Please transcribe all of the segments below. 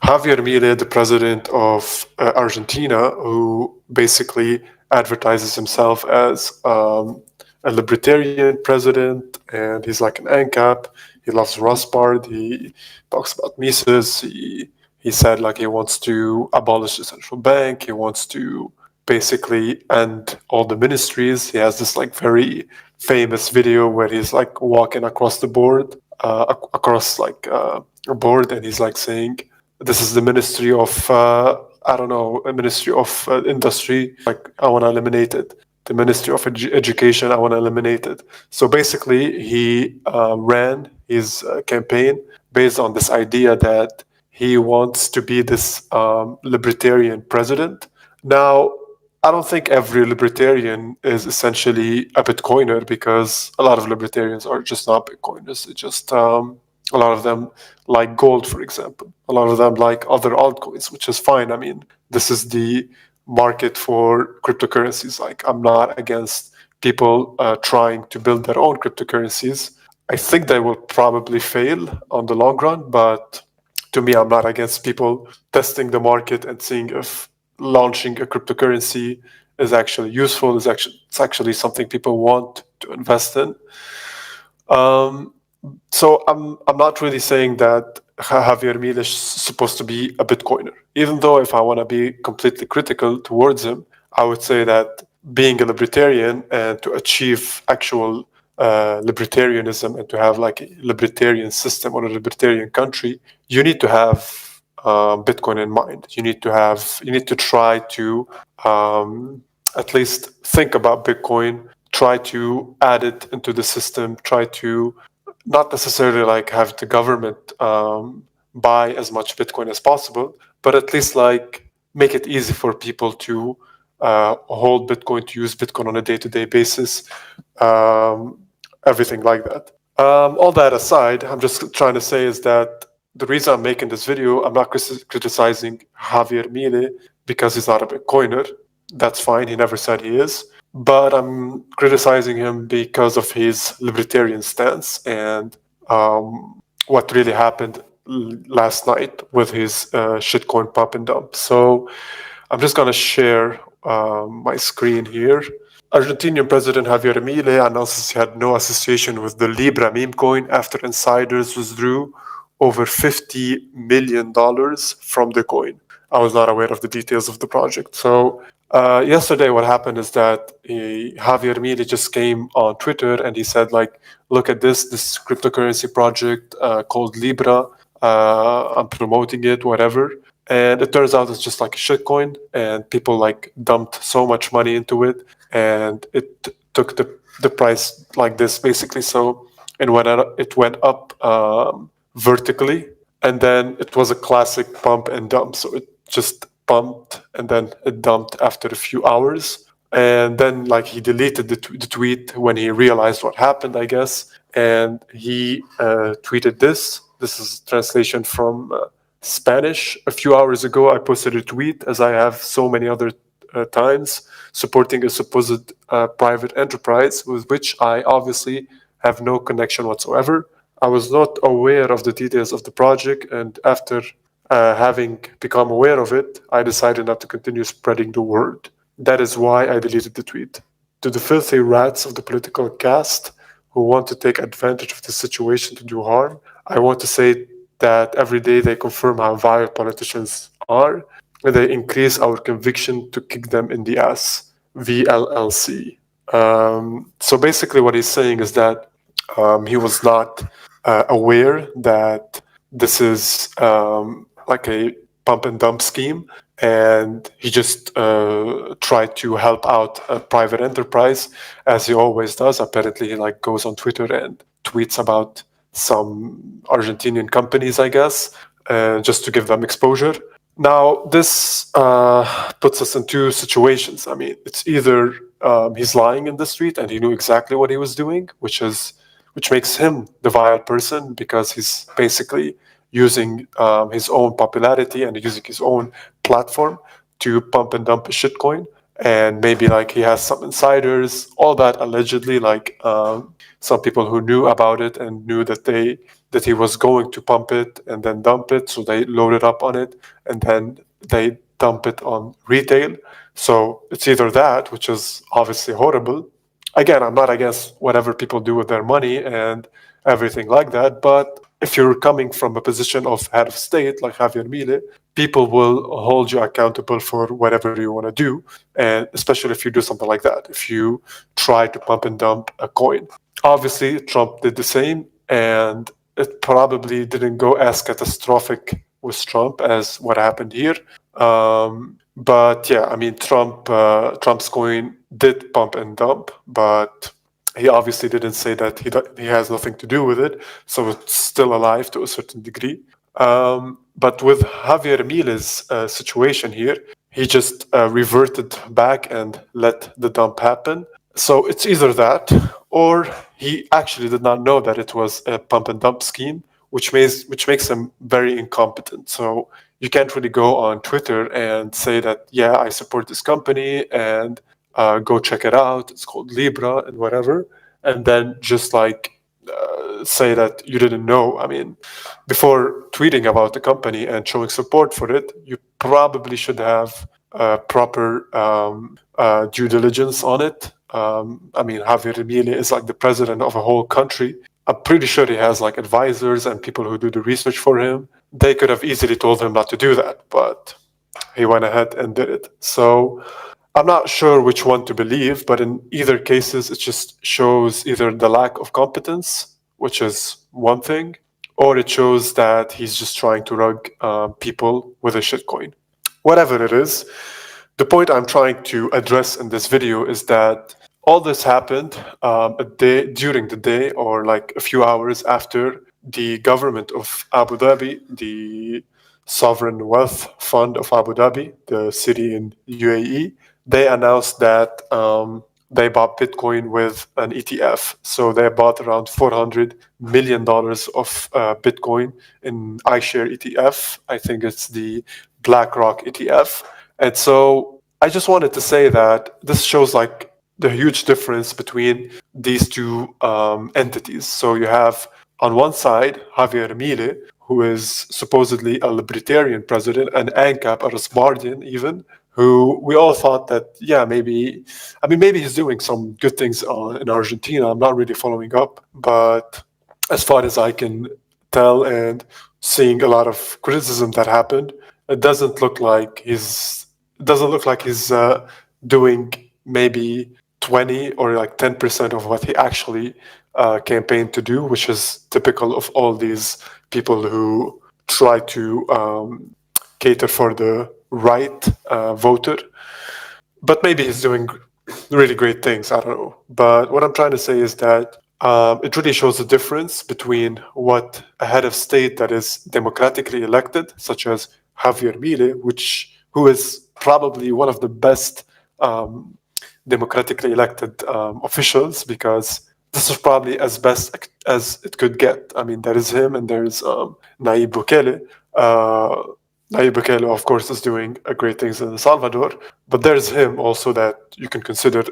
Javier Milei, the president of Argentina, who basically advertises himself as a libertarian president, and he's like an ANCAP. He loves Rothbard. He talks about Mises. He said like he wants to abolish the central bank. He wants to basically end all the ministries. He has this like very famous video where he's like walking across the board, across like a board, and he's like saying, "This is the Ministry of I don't know, a Ministry of Industry. Like I want to eliminate it. The Ministry of Education. I want to eliminate it." So basically, he ran his campaign based on this idea that he wants to be this libertarian president. Now, I don't think every libertarian is essentially a Bitcoiner, because a lot of libertarians are just not Bitcoiners. It's just a lot of them like gold, for example. A lot of them like other altcoins, which is fine. I mean, this is the market for cryptocurrencies. Like, I'm not against people trying to build their own cryptocurrencies. I think they will probably fail on the long run, but to me, I'm not against people testing the market and seeing if launching a cryptocurrency is actually useful. It's actually something people want to invest in. So I'm not really saying that Javier Milei is supposed to be a Bitcoiner. Even though if I want to be completely critical towards him, I would say that being a libertarian and to achieve actual libertarianism and to have like a libertarian system or a libertarian country, you need to have Bitcoin in mind. You need to try to at least think about Bitcoin, try to add it into the system, try to not necessarily like have the government buy as much Bitcoin as possible, but at least like make it easy for people to hold Bitcoin, to use Bitcoin on a day-to-day basis, everything like that. All that aside, I'm just trying to say is that the reason I'm making this video, I'm not criticizing Javier Milei because he's not a Bitcoiner. That's fine. He never said he is. But I'm criticizing him because of his libertarian stance and what really happened last night with his shitcoin pump and dump. So I'm just going to share my screen here. Argentinian President Javier Milei announces he had no association with the Libra meme coin after insiders withdrew over $50 million from the coin. I was not aware of the details of the project. So yesterday what happened is that Javier Milei just came on Twitter and he said, like, look at this cryptocurrency project called Libra. I'm promoting it, whatever. And it turns out it's just like a shitcoin, and people like dumped so much money into it, and it took the price like this basically. So and when it went up vertically, and then it was a classic pump and dump. So it just pumped and then it dumped after a few hours. And then like he deleted the tweet when he realized what happened, I guess. And he tweeted this. This is translation from Spanish. A few hours ago, I posted a tweet, as I have so many other times, supporting a supposed private enterprise with which I obviously have no connection whatsoever. I was not aware of the details of the project, and after having become aware of it, I decided not to continue spreading the word. That is why I deleted the tweet. To the filthy rats of the political caste who want to take advantage of the situation to do harm, I want to say that every day they confirm how vile politicians are, and they increase our conviction to kick them in the ass. VLLC. So basically what he's saying is that he was not aware that this is like a pump and dump scheme, and he just tried to help out a private enterprise, as he always does. Apparently he like goes on Twitter and tweets about some Argentinian companies, I guess, just to give them exposure. Now, this puts us in two situations. I mean, it's either he's lying in the street and he knew exactly what he was doing, which makes him the vile person, because he's basically using his own popularity and using his own platform to pump and dump a shitcoin. and maybe like he has some insiders, all that allegedly, like some people who knew about it and knew that he was going to pump it and then dump it, so they loaded up on it and then they dump it on retail. So it's either that, which is obviously horrible. Again, I'm not against whatever people do with their money and everything like that, but if you're coming from a position of head of state like Javier Milei, people will hold you accountable for whatever you want to do, and especially if you do something like that, if you try to pump and dump a coin. Obviously, Trump did the same, and it probably didn't go as catastrophic with Trump as what happened here. But yeah, I mean, Trump's coin did pump and dump, but he obviously didn't say that he has nothing to do with it, so it's still alive to a certain degree. But with Javier Milei's situation here, he just reverted back and let the dump happen. So it's either that, or he actually did not know that it was a pump and dump scheme, which makes him very incompetent. So you can't really go on Twitter and say that, yeah, I support this company and go check it out. It's called Libra and whatever, and then just like say that you didn't know. I mean, before tweeting about the company and showing support for it, you probably should have proper due diligence on it. I mean, Javier Milei is like the president of a whole country. I'm pretty sure he has like advisors and people who do the research for him. They could have easily told him not to do that, but he went ahead and did it. So I'm not sure which one to believe, but in either cases, it just shows either the lack of competence, which is one thing, or it shows that he's just trying to rug people with a shitcoin. Whatever it is, the point I'm trying to address in this video is that all this happened during the day or like a few hours after the government of Abu Dhabi, the Sovereign Wealth Fund of Abu Dhabi, the city in UAE, they announced that they bought Bitcoin with an ETF. So they bought around $400 million of Bitcoin in iShare ETF. I think it's the BlackRock ETF. And so I just wanted to say that this shows like the huge difference between these two entities. So you have on one side Javier Milei, who is supposedly a libertarian president, and ANCAP, a Rasbardian even, who we all thought that, yeah, maybe, I mean, maybe he's doing some good things in Argentina. I'm not really following up, but as far as I can tell and seeing a lot of criticism that happened, it doesn't look like he's doing maybe 20 or like 10% of what he actually campaigned to do, which is typical of all these people who try to cater for the right voter. But maybe he's doing really great things. I don't know. But what I'm trying to say is that it really shows the difference between what a head of state that is democratically elected, such as Javier Milei, who is probably one of the best democratically elected officials, because this is probably as best as it could get. I mean, there is him and there's Nayib Bukele. Nayib Bukele, of course, is doing great things in El Salvador, but there's him also that you can consider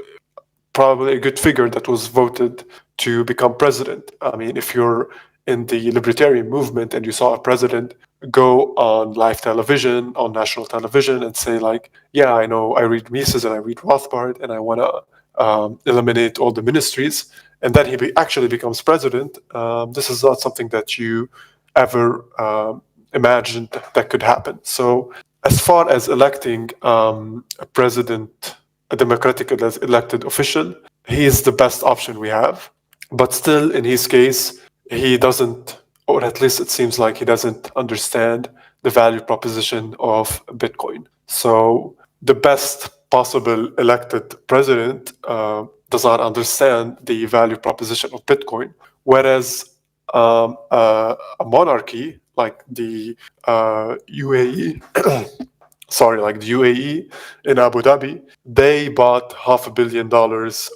probably a good figure that was voted to become president. I mean, if you're in the libertarian movement and you saw a president go on live television, on national television, and say like, yeah, I know I read Mises and I read Rothbard and I want to eliminate all the ministries, and then he actually becomes president, this is not something that you ever imagined that could happen. So as far as electing a president, a democratically elected official, he is the best option we have. But still, in his case, he doesn't, or at least it seems like he doesn't understand the value proposition of Bitcoin. So the best possible elected president does not understand the value proposition of Bitcoin, whereas a monarchy like the UAE, like the UAE in Abu Dhabi, they bought $500 million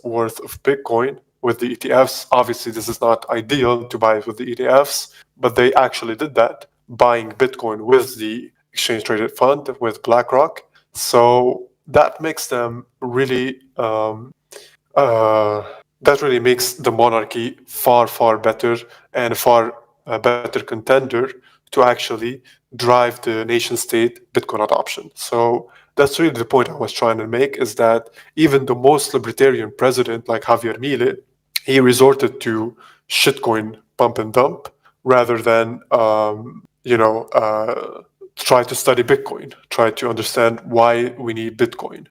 worth of Bitcoin with the ETFs. Obviously, this is not ideal to buy it with the ETFs, but they actually did that, buying Bitcoin with the exchange traded fund with BlackRock. So that makes them really uh, that really makes the monarchy far, far better and far better contender to actually drive the nation state Bitcoin adoption. So that's really the point I was trying to make, is that even the most libertarian president like Javier Milei, he resorted to shitcoin pump and dump rather than try to study Bitcoin, try to understand why we need Bitcoin.